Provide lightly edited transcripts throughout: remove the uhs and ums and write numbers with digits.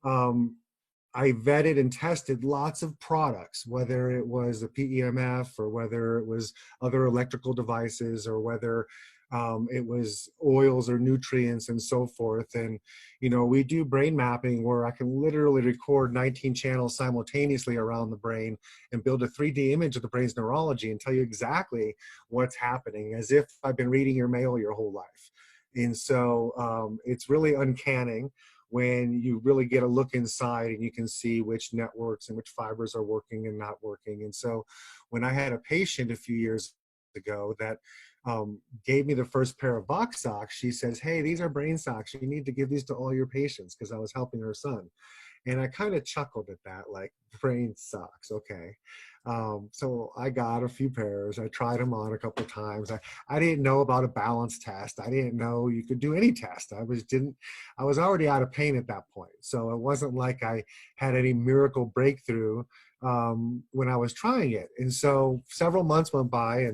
I vetted and tested lots of products, whether it was a PEMF or whether it was other electrical devices or whether it was oils or nutrients and so forth. And, you know, we do brain mapping where I can literally record 19 channels simultaneously around the brain and build a 3D image of the brain's neurology and tell you exactly what's happening as if I've been reading your mail your whole life. And so it's really uncanny when you really get a look inside and you can see which networks and which fibers are working and not working. And so when I had a patient a few years ago that gave me the first pair of Vox socks, she says, hey, these are brain socks. You need to give these to all your patients, because I was helping her son. And I kind of chuckled at that, like, brain socks, okay. So I got a few pairs. I tried them on a couple of times. I didn't know about a balance test. I didn't know you could do any test. I was already out of pain at that point. So it wasn't like I had any miracle breakthrough when I was trying it. And so several months went by,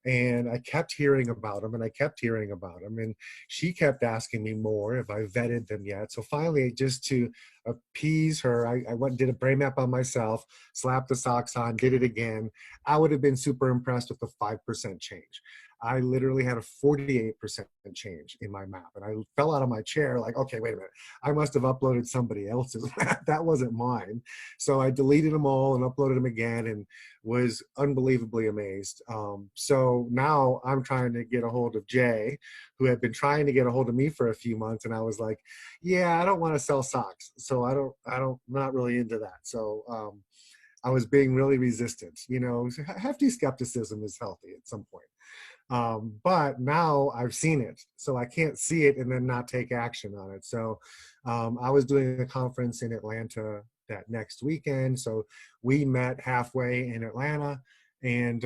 and I kept hearing about them, and I kept hearing about them. And she kept asking me more if I vetted them yet. So finally, just to appease her, I went and did a brain map on myself, slapped the socks on, did it again. I would have been super impressed with the 5% change. I literally had a 48% change in my map. And I fell out of my chair like, okay, wait a minute. I must have uploaded somebody else's map. That wasn't mine. So I deleted them all and uploaded them again and was unbelievably amazed. So now I'm trying to get a hold of Jay, who had been trying to get a hold of me for a few months. And I was like, yeah, I don't want to sell socks. So I'm not really into that. So I was being really resistant. You know, hefty skepticism is healthy at some point. But now I've seen it, so I can't see it and then not take action on it. So I was doing a conference in Atlanta that next weekend. So we met halfway in Atlanta, and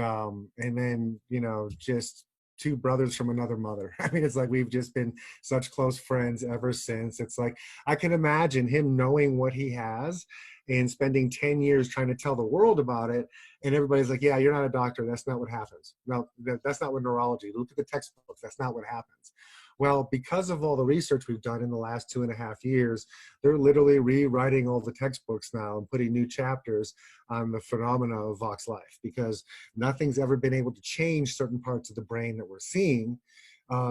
then, you know, just two brothers from another mother. I mean, it's like we've just been such close friends ever since. It's like I can imagine him knowing what he has and spending 10 years trying to tell the world about it. And everybody's like, yeah, you're not a doctor. That's not what happens. No, that's not what neurology. Look at the textbooks. That's not what happens. Well, because of all the research we've done in the last 2.5 years, they're literally rewriting all the textbooks now and putting new chapters on the phenomena of VoxxLife, because nothing's ever been able to change certain parts of the brain that we're seeing,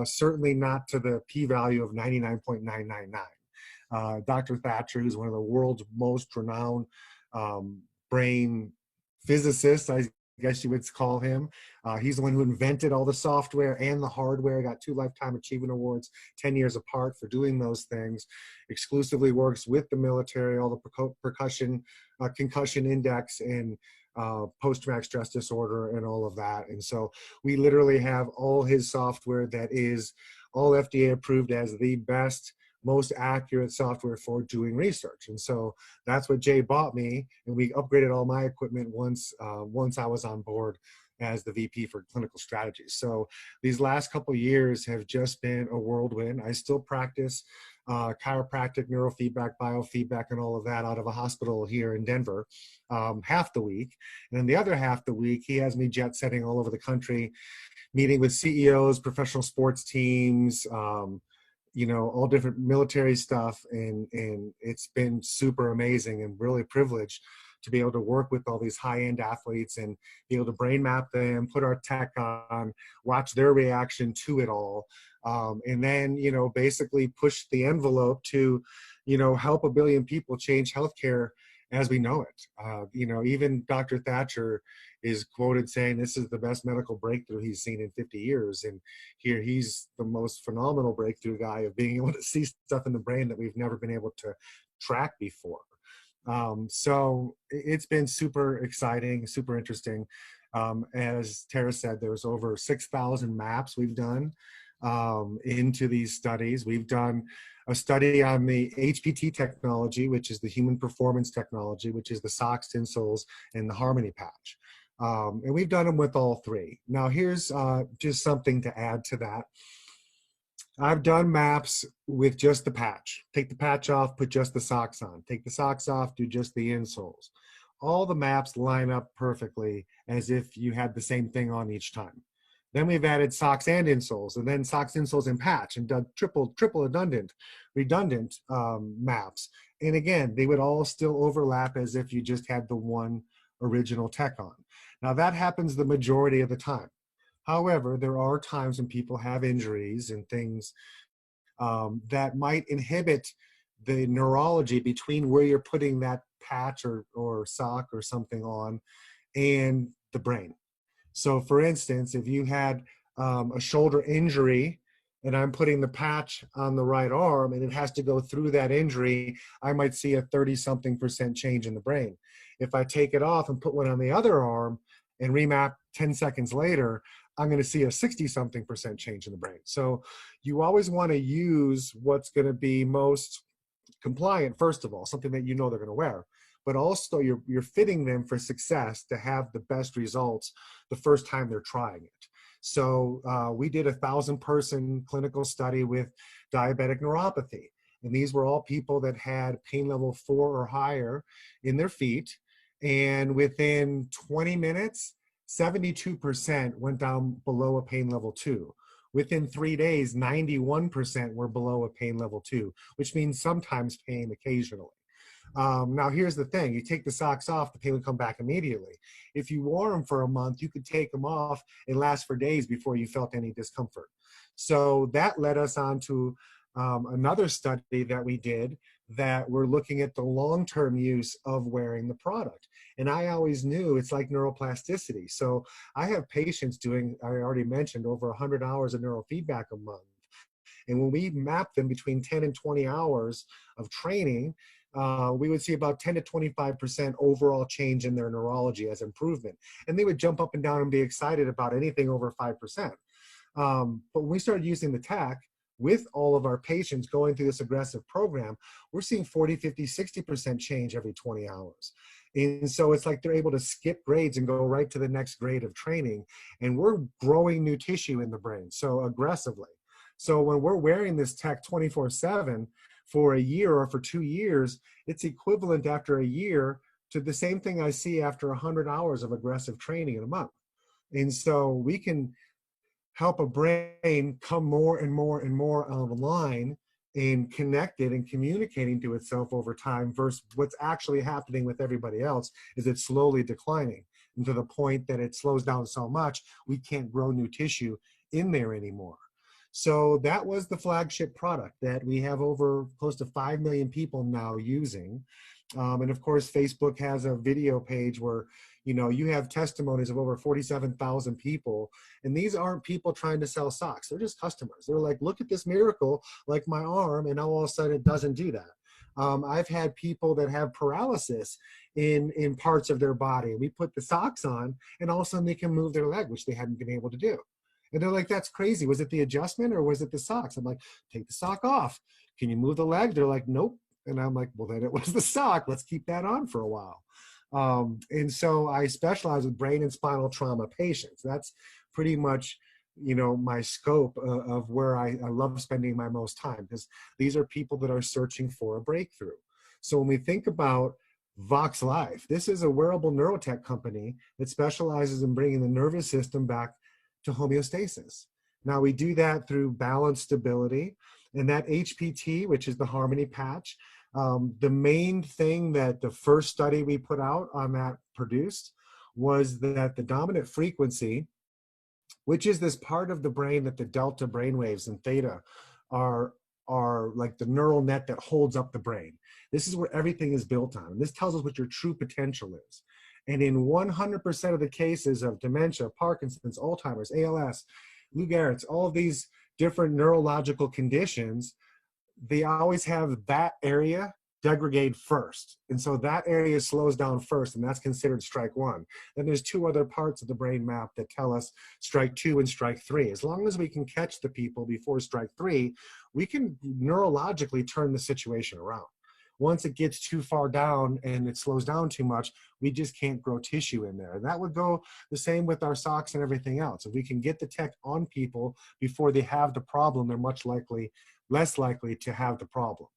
certainly not to the p-value of 99.999. Dr. Thatcher, who's one of the world's most renowned brain physicists, I guess you would call him. He's the one who invented all the software and the hardware, got 2 Lifetime Achievement Awards 10 years apart for doing those things, exclusively works with the military, all the concussion index and post-traumatic stress disorder and all of that. And so we literally have all his software that is all FDA approved as the best, most accurate software for doing research. And so that's what Jay bought me, and we upgraded all my equipment once I was on board as the VP for clinical strategies. So these last couple of years have just been a whirlwind. I still practice chiropractic, neurofeedback, biofeedback, and all of that out of a hospital here in Denver half the week. And then the other half the week, he has me jet setting all over the country, meeting with CEOs, professional sports teams, you know, all different military stuff. And it's been super amazing and really privileged to be able to work with all these high-end athletes and be able to brain map them, put our tech on, watch their reaction to it all. And then, you know, basically push the envelope to, you know, help 1 billion people change healthcare as we know it. You know, even Dr. Thatcher is quoted saying this is the best medical breakthrough he's seen in 50 years. And here he's the most phenomenal breakthrough guy of being able to see stuff in the brain that we've never been able to track before. So it's been super exciting, super interesting. As Tara said, there was over 6,000 maps we've done into these studies. We've done a study on the HPT technology, which is the human performance technology, which is the socks, insoles, and the Harmony patch. And we've done them with all 3. Now here's just something to add to that. I've done maps with just the patch. Take the patch off, put just the socks on. Take the socks off, do just the insoles. All the maps line up perfectly as if you had the same thing on each time. Then we've added socks and insoles, and then socks, insoles, and patch, and done triple redundant maps. And again, they would all still overlap as if you just had the one original tech on. Now that happens the majority of the time. However, there are times when people have injuries and things that might inhibit the neurology between where you're putting that patch or sock or something on and the brain. So for instance, if you had a shoulder injury and I'm putting the patch on the right arm and it has to go through that injury, I might see a 30-something% change in the brain. If I take it off and put one on the other arm and remap 10 seconds later, I'm going to see a 60-something% change in the brain. So you always want to use what's going to be most compliant, first of all, something that you know they're going to wear, but also you're fitting them for success to have the best results the first time they're trying it. So we did a 1,000-person clinical study with diabetic neuropathy. And these were all people that had pain level 4 or higher in their feet. And within 20 minutes, 72% went down below a pain level 2. Within 3 days, 91% were below a pain level 2, which means sometimes pain occasionally. Now, here's the thing. You take the socks off, the pain would come back immediately. If you wore them for a month, you could take them off and last for days before you felt any discomfort. So that led us on to another study that we did that we're looking at the long-term use of wearing the product. And I always knew it's like neuroplasticity. So I have patients doing, I already mentioned, over 100 hours of neurofeedback a month. And when we map them between 10 and 20 hours of training, we would see about 10 to 25% overall change in their neurology as improvement. And they would jump up and down and be excited about anything over 5%. But when we started using the tech with all of our patients going through this aggressive program, we're seeing 40, 50, 60% change every 20 hours. And so it's like they're able to skip grades and go right to the next grade of training. And we're growing new tissue in the brain, so aggressively. So when we're wearing this tech 24/7 for a year or for 2 years, it's equivalent after a year to the same thing I see after 100 hours of aggressive training in a month. And so we can help a brain come more and more and more online and connected and communicating to itself over time versus what's actually happening with everybody else is it's slowly declining, and to the point that it slows down so much we can't grow new tissue in there anymore. So that was the flagship product that we have over close to 5 million people now using. And of course, Facebook has a video page where, you know, you have testimonies of over 47,000 people. And these aren't people trying to sell socks. They're just customers. They're like, look at this miracle, like my arm, and all of a sudden it doesn't do that. I've had people that have paralysis in parts of their body. We put the socks on and all of a sudden they can move their leg, which they hadn't been able to do. And they're like, that's crazy. Was it the adjustment or was it the socks? I'm like, take the sock off. Can you move the leg? They're like, nope. And I'm like, well, then it was the sock. Let's keep that on for a while. And so I specialize with brain and spinal trauma patients. That's pretty much, you know, my scope of where I love spending my most time, because these are people that are searching for a breakthrough. So when we think about VoxxLife, this is a wearable neurotech company that specializes in bringing the nervous system back to homeostasis. Now we do that through balance stability, and that HPT, which is the Harmony patch, the main thing that the first study we put out on that produced was that the dominant frequency, which is this part of the brain that the delta brainwaves and theta are like the neural net that holds up the brain. This is where everything is built on. And this tells us what your true potential is. And in 100% of the cases of dementia, Parkinson's, Alzheimer's, ALS, Lou Gehrig's, all of these different neurological conditions, they always have that area degrade first. And so that area slows down first, and that's considered strike 1. Then there's 2 other parts of the brain map that tell us strike 2 and strike 3. As long as we can catch the people before strike 3, we can neurologically turn the situation around. Once it gets too far down and it slows down too much, we just can't grow tissue in there. And that would go the same with our socks and everything else. If we can get the tech on people before they have the problem, they're much less likely to have the problem.